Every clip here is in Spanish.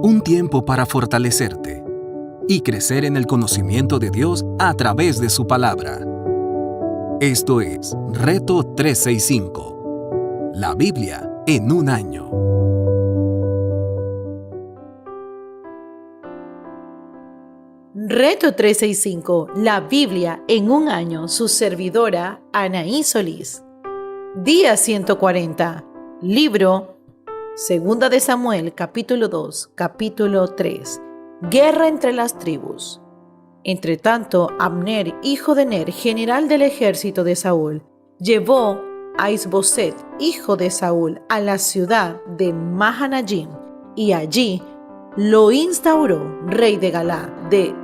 Un tiempo para fortalecerte y crecer en el conocimiento de Dios a través de su palabra. Esto es Reto 365, la Biblia en un año. Reto 365, la Biblia en un año, su servidora Anaí Solís. Día 140, libro Segunda de Samuel, capítulo 2, capítulo 3. Guerra entre las tribus. Entretanto, Abner, hijo de Ner, general del ejército de Saúl, llevó a Isboset, hijo de Saúl, a la ciudad de Mahanayim, y allí lo instauró rey de Galá, de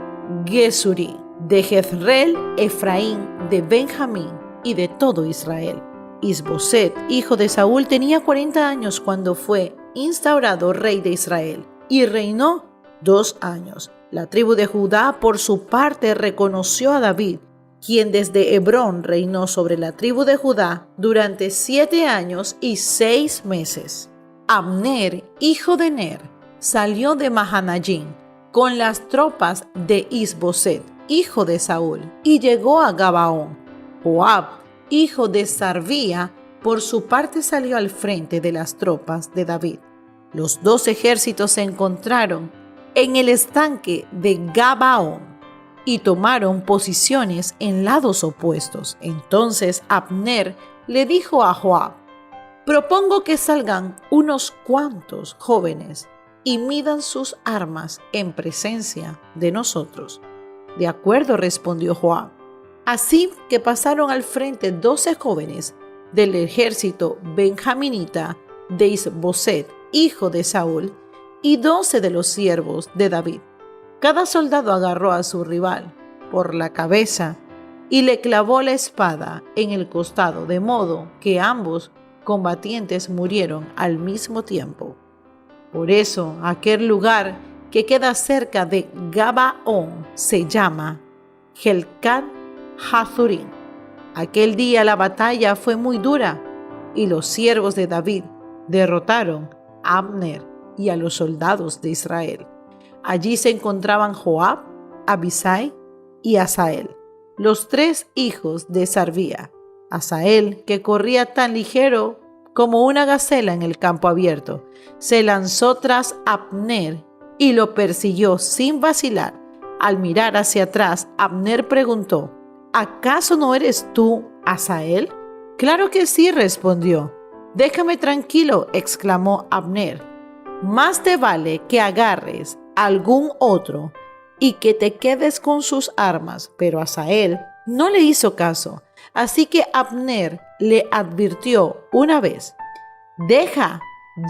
Gesurí, de Jezreel, Efraín, de Benjamín y de todo Israel. Isboset, hijo de Saúl, tenía 40 años cuando fue instaurado rey de Israel y reinó 2 años. La tribu de Judá, por su parte, reconoció a David, quien desde Hebrón reinó sobre la tribu de Judá durante 7 años y 6 meses. Abner, hijo de Ner, salió de Mahanayim con las tropas de Isboset, hijo de Saúl, y llegó a Gabaón. Joab, hijo de Sarvía, por su parte salió al frente de las tropas de David. Los 2 ejércitos se encontraron en el estanque de Gabaón y tomaron posiciones en lados opuestos. Entonces Abner le dijo a Joab: propongo que salgan unos cuantos jóvenes y midan sus armas en presencia de nosotros. De acuerdo, respondió Joab. Así que pasaron al frente 12 jóvenes del ejército benjaminita de Isboset, hijo de Saúl, y 12 de los siervos de David. Cada soldado agarró a su rival por la cabeza y le clavó la espada en el costado, de modo que ambos combatientes murieron al mismo tiempo. Por eso, aquel lugar que queda cerca de Gabaón se llama Helcat Hazurim. Aquel día la batalla fue muy dura y los siervos de David derrotaron a Abner y a los soldados de Israel. Allí se encontraban Joab, Abisai y Asael, los 3 hijos de Sarvía. Asael, que corría tan ligero como una gacela en el campo abierto, se lanzó tras Abner y lo persiguió sin vacilar. Al mirar hacia atrás, Abner preguntó: ¿acaso no eres tú, Asael? Claro que sí, respondió. Déjame tranquilo, exclamó Abner. Más te vale que agarres a algún otro y que te quedes con sus armas. Pero Asael no le hizo caso, así que Abner le advirtió una vez: deja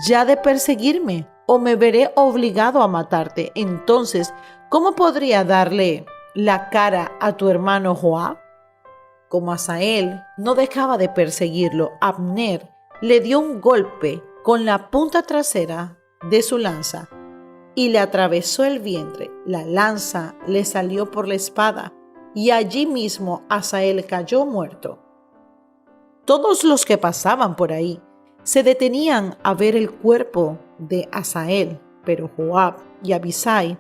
ya de perseguirme o me veré obligado a matarte. Entonces, ¿cómo podría darle la cara a tu hermano Joab? Como Asael no dejaba de perseguirlo, Abner le dio un golpe con la punta trasera de su lanza y le atravesó el vientre. La lanza le salió por la espada y allí mismo Asael cayó muerto. Todos los que pasaban por ahí se detenían a ver el cuerpo de Asael, pero Joab y Abisai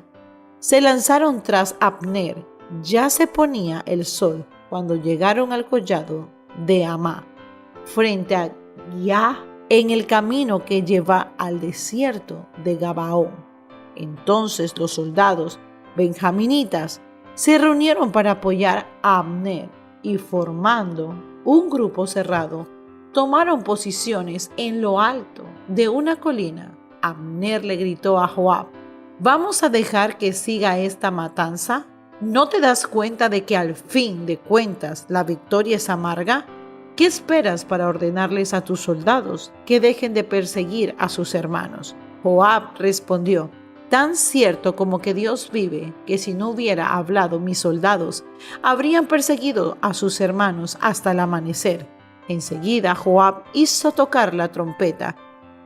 se lanzaron tras Abner. Ya se ponía el sol cuando llegaron al collado de Amá, frente a Giah, en el camino que lleva al desierto de Gabaón. Entonces los soldados benjaminitas se reunieron para apoyar a Abner y, formando un grupo cerrado, tomaron posiciones en lo alto de una colina. Abner le gritó a Joab: ¿vamos a dejar que siga esta matanza? ¿No te das cuenta de que al fin de cuentas la victoria es amarga? ¿Qué esperas para ordenarles a tus soldados que dejen de perseguir a sus hermanos? Joab respondió: tan cierto como que Dios vive, que si no hubiera hablado mis soldados, habrían perseguido a sus hermanos hasta el amanecer. Enseguida Joab hizo tocar la trompeta,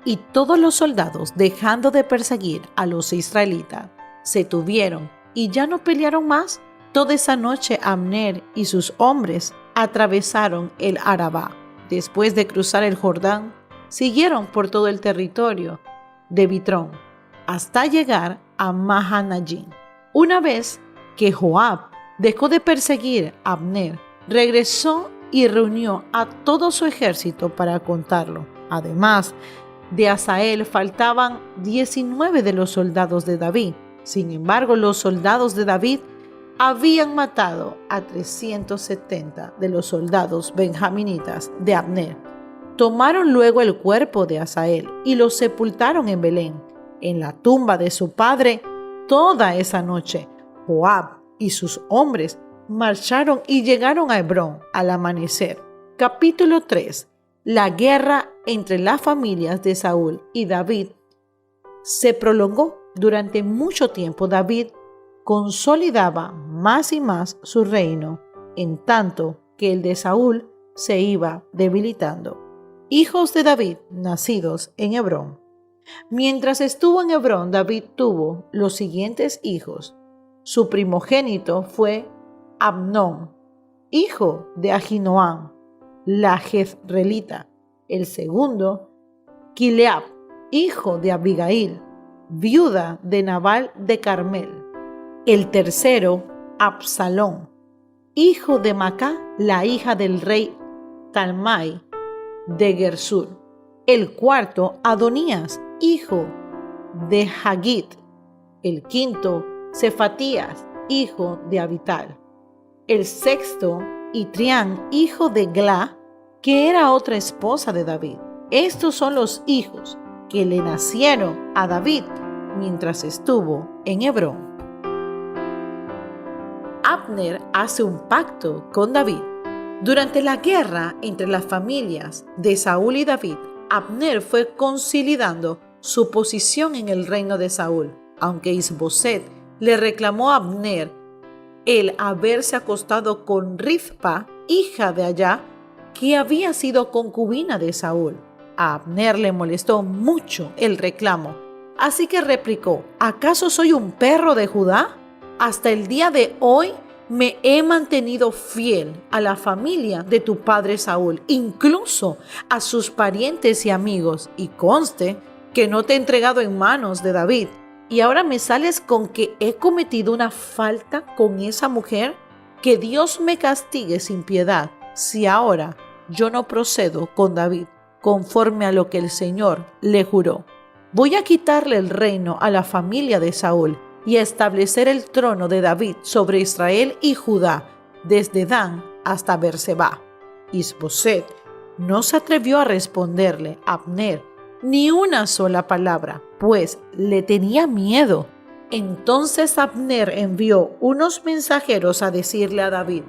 y todos los soldados, dejando de perseguir a los israelitas, se tuvieron y ya no pelearon más. Toda esa noche Abner y sus hombres atravesaron el Arabá. Después de cruzar el Jordán, siguieron por todo el territorio de Bitrón hasta llegar a Mahanayim. Una vez que Joab dejó de perseguir a Abner, regresó y reunió a todo su ejército para contarlo. Además de Asael, faltaban 19 de los soldados de David. Sin embargo, los soldados de David habían matado a 370 de los soldados benjaminitas de Abner. Tomaron luego el cuerpo de Asael y lo sepultaron en Belén, en la tumba de su padre. Toda esa noche, Joab y sus hombres marcharon y llegaron a Hebrón al amanecer. Capítulo 3. La guerra entre las familias de Saúl y David se prolongó durante mucho tiempo. David consolidaba más y más su reino, en tanto que el de Saúl se iba debilitando. Hijos de David nacidos en Hebrón. Mientras estuvo en Hebrón, David tuvo los siguientes hijos. Su primogénito fue Amnón, hijo de Ahinoam, la jezreelita. El segundo, Kileab, hijo de Abigail, viuda de Nabal de Carmel. El tercero, Absalón, hijo de Macá, la hija del rey Talmai de Gersur. El cuarto, Adonías, hijo de Hagit. El quinto, Cefatías, hijo de Abital. El sexto, Itrián, hijo de Glá, que era otra esposa de David. Estos son los hijos que le nacieron a David mientras estuvo en Hebrón. Abner hace un pacto con David. Durante la guerra entre las familias de Saúl y David, Abner fue consolidando su posición en el reino de Saúl, aunque Isboset le reclamó a Abner el haberse acostado con Rizpa, hija de Ayá, que había sido concubina de Saúl. A Abner le molestó mucho el reclamo, así que replicó: ¿acaso soy un perro de Judá? Hasta el día de hoy me he mantenido fiel a la familia de tu padre Saúl, incluso a sus parientes y amigos, y conste que no te he entregado en manos de David. Y ahora me sales con que he cometido una falta con esa mujer. Que Dios me castigue sin piedad si ahora yo no procedo con David conforme a lo que el Señor le juró. Voy a quitarle el reino a la familia de Saúl y a establecer el trono de David sobre Israel y Judá, desde Dan hasta Berseba. Isboset no se atrevió a responderle a Abner ni una sola palabra, pues le tenía miedo. Entonces Abner envió unos mensajeros a decirle a David: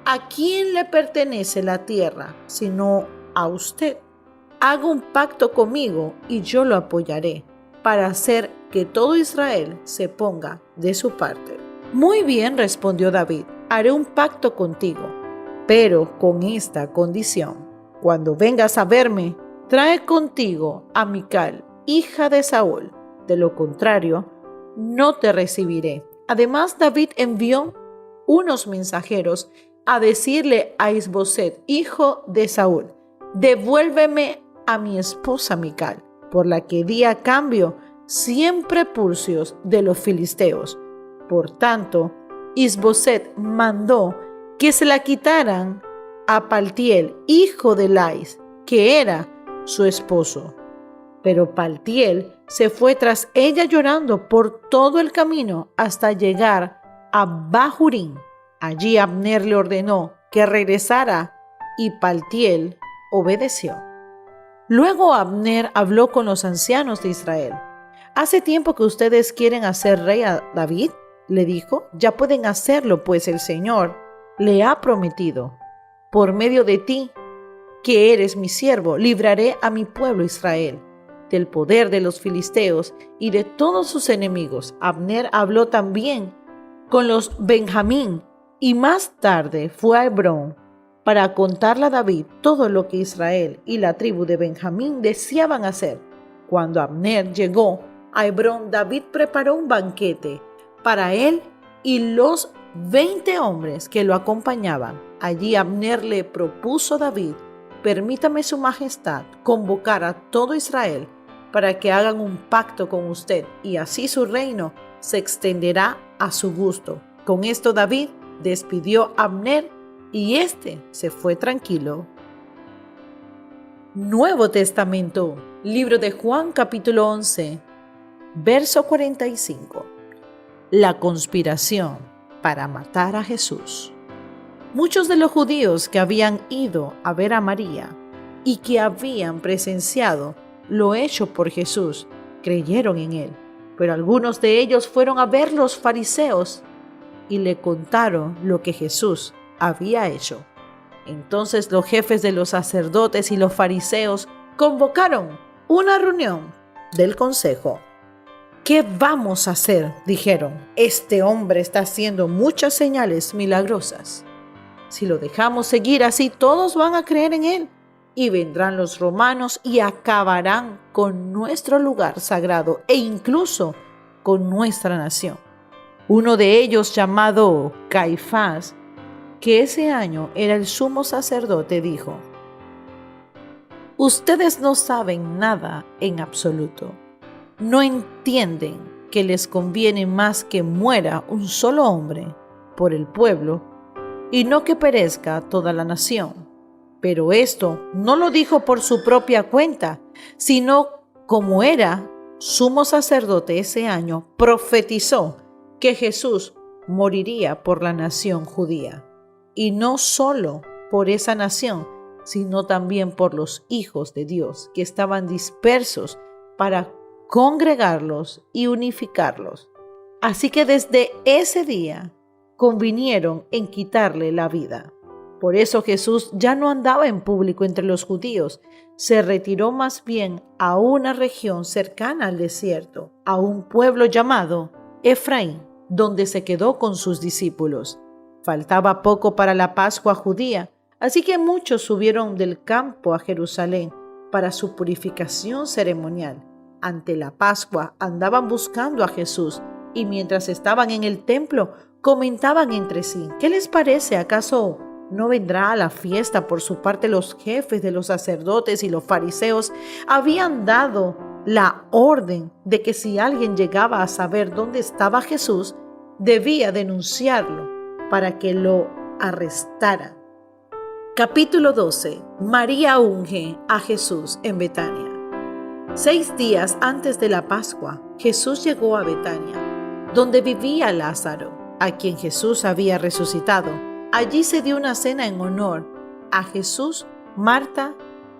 ¿a quién le pertenece la tierra sino a usted? Haga un pacto conmigo y yo lo apoyaré, para hacer que todo Israel se ponga de su parte. Muy bien, respondió David, haré un pacto contigo, pero con esta condición: cuando vengas a verme, trae contigo a Mical, hija de Saúl. De lo contrario, no te recibiré. Además, David envió unos mensajeros a decirle a Isboset, hijo de Saúl: devuélveme a mi esposa Mical, por la que di a cambio 100 prepulcios de los filisteos. Por tanto, Isboset mandó que se la quitaran a Paltiel, hijo de Lais, que era su esposo. Pero Paltiel se fue tras ella llorando por todo el camino hasta llegar a Bahurín. Allí Abner le ordenó que regresara y Paltiel obedeció. Luego Abner habló con los ancianos de Israel. ¿Hace tiempo que ustedes quieren hacer rey a David?, le dijo. Ya pueden hacerlo, pues el Señor le ha prometido: por medio de ti, que eres mi siervo, libraré a mi pueblo Israel del poder de los filisteos y de todos sus enemigos. Abner habló también con los Benjamín y más tarde fue a Hebrón para contarle a David todo lo que Israel y la tribu de Benjamín deseaban hacer. Cuando Abner llegó a Hebrón, David preparó un banquete para él y los 20 hombres que lo acompañaban. Allí Abner le propuso a David: permítame su majestad convocar a todo Israel para que hagan un pacto con usted, y así su reino se extenderá a su gusto. Con esto David despidió a Abner y éste se fue tranquilo. Nuevo Testamento, libro de Juan capítulo 11, verso 45. La conspiración para matar a Jesús. Muchos de los judíos que habían ido a ver a María y que habían presenciado lo hecho por Jesús creyeron en él, pero algunos de ellos fueron a ver los fariseos y le contaron lo que Jesús había hecho. Entonces los jefes de los sacerdotes y los fariseos convocaron una reunión del consejo. ¿Qué vamos a hacer?, dijeron. Este hombre está haciendo muchas señales milagrosas. Si lo dejamos seguir así, todos van a creer en él, y vendrán los romanos y acabarán con nuestro lugar sagrado e incluso con nuestra nación. Uno de ellos, llamado Caifás, que ese año era el sumo sacerdote, dijo: ustedes no saben nada en absoluto. No entienden que les conviene más que muera un solo hombre por el pueblo y no que perezca toda la nación. Pero esto no lo dijo por su propia cuenta, sino como era sumo sacerdote ese año, profetizó que Jesús moriría por la nación judía. Y no solo por esa nación, sino también por los hijos de Dios que estaban dispersos para congregarlos y unificarlos. Así que desde ese día convinieron en quitarle la vida. Por eso Jesús ya no andaba en público entre los judíos, se retiró más bien a una región cercana al desierto, a un pueblo llamado Efraín, donde se quedó con sus discípulos. Faltaba poco para la Pascua judía, así que muchos subieron del campo a Jerusalén para su purificación ceremonial. Ante la Pascua andaban buscando a Jesús y mientras estaban en el templo comentaban entre sí: ¿qué les parece? ¿Acaso no vendrá a la fiesta? Por su parte, los jefes de los sacerdotes y los fariseos habían dado la orden de que si alguien llegaba a saber dónde estaba Jesús, debía denunciarlo para que lo arrestaran. Capítulo 12. María unge a Jesús en Betania. 6 días antes de la Pascua, Jesús llegó a Betania, donde vivía Lázaro, a quien Jesús había resucitado. Allí se dio una cena en honor a Jesús. Marta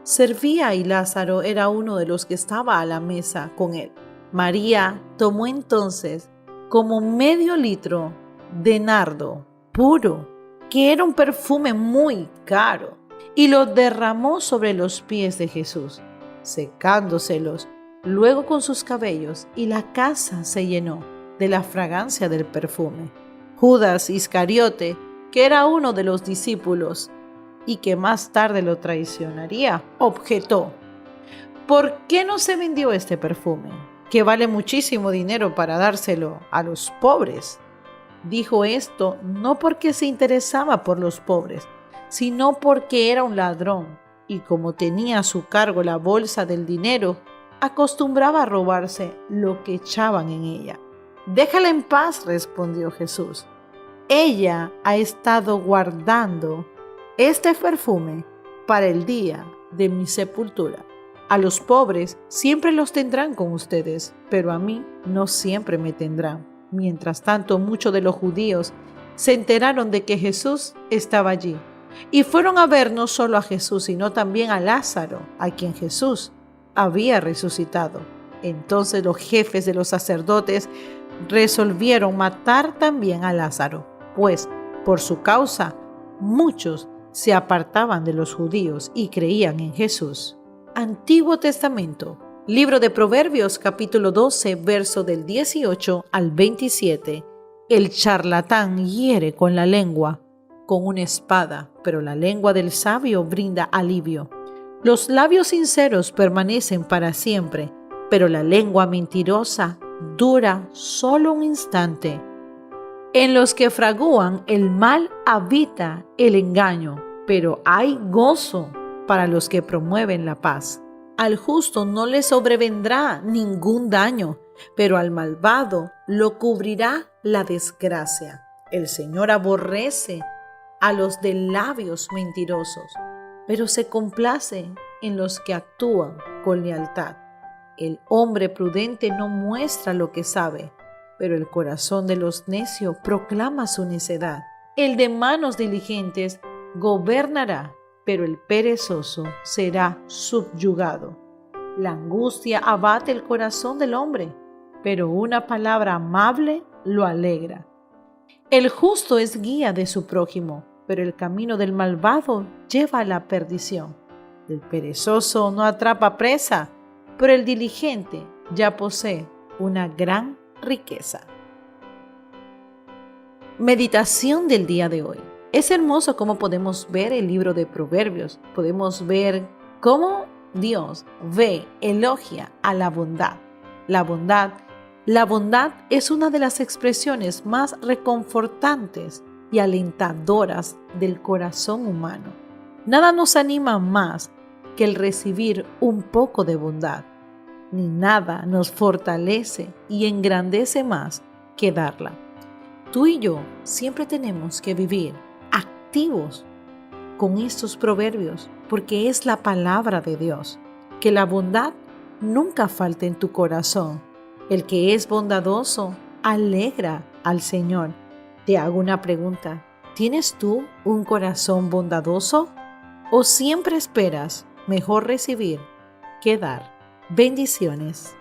servía y Lázaro era uno de los que estaba a la mesa con él. María tomó entonces como medio litro de nardo puro, que era un perfume muy caro, y lo derramó sobre los pies de Jesús, secándoselos luego con sus cabellos, y la casa se llenó de la fragancia del perfume. Judas Iscariote, que era uno de los discípulos y que más tarde lo traicionaría, objetó: ¿por qué no se vendió este perfume, que vale muchísimo dinero, para dárselo a los pobres? Dijo esto no porque se interesaba por los pobres, sino porque era un ladrón, y como tenía a su cargo la bolsa del dinero, acostumbraba a robarse lo que echaban en ella. Déjala en paz, respondió Jesús. Ella ha estado guardando este perfume para el día de mi sepultura. A los pobres siempre los tendrán con ustedes, pero a mí no siempre me tendrán. Mientras tanto, muchos de los judíos se enteraron de que Jesús estaba allí y fueron a ver no solo a Jesús, sino también a Lázaro, a quien Jesús había resucitado. Entonces los jefes de los sacerdotes resolvieron matar también a Lázaro, pues por su causa muchos se apartaban de los judíos y creían en Jesús. Antiguo Testamento, libro de Proverbios, capítulo 12, verso del 18 al 27. El charlatán hiere con la lengua, con una espada, pero la lengua del sabio brinda alivio. Los labios sinceros permanecen para siempre, pero la lengua mentirosa dura solo un instante. En los que fragúan el mal habita el engaño, pero hay gozo para los que promueven la paz. Al justo no le sobrevendrá ningún daño, pero al malvado lo cubrirá la desgracia. El Señor aborrece a los de labios mentirosos, pero se complace en los que actúan con lealtad. El hombre prudente no muestra lo que sabe, pero el corazón de los necios proclama su necedad. El de manos diligentes gobernará, pero el perezoso será subyugado. La angustia abate el corazón del hombre, pero una palabra amable lo alegra. El justo es guía de su prójimo, pero el camino del malvado lleva a la perdición. El perezoso no atrapa presa, pero el diligente ya posee una gran riqueza. Meditación del día de hoy. Es hermoso cómo podemos ver el libro de Proverbios. Podemos ver cómo Dios elogia a la bondad. La bondad es una de las expresiones más reconfortantes y alentadoras del corazón humano. Nada nos anima más que el recibir un poco de bondad, ni nada nos fortalece y engrandece más que darla. Tú y yo siempre tenemos que vivir activos con estos proverbios, porque es la palabra de Dios. Que la bondad nunca falte en tu corazón. El que es bondadoso alegra al Señor. Te hago una pregunta. ¿Tienes tú un corazón bondadoso? ¿O siempre esperas mejor recibir que dar? Bendiciones.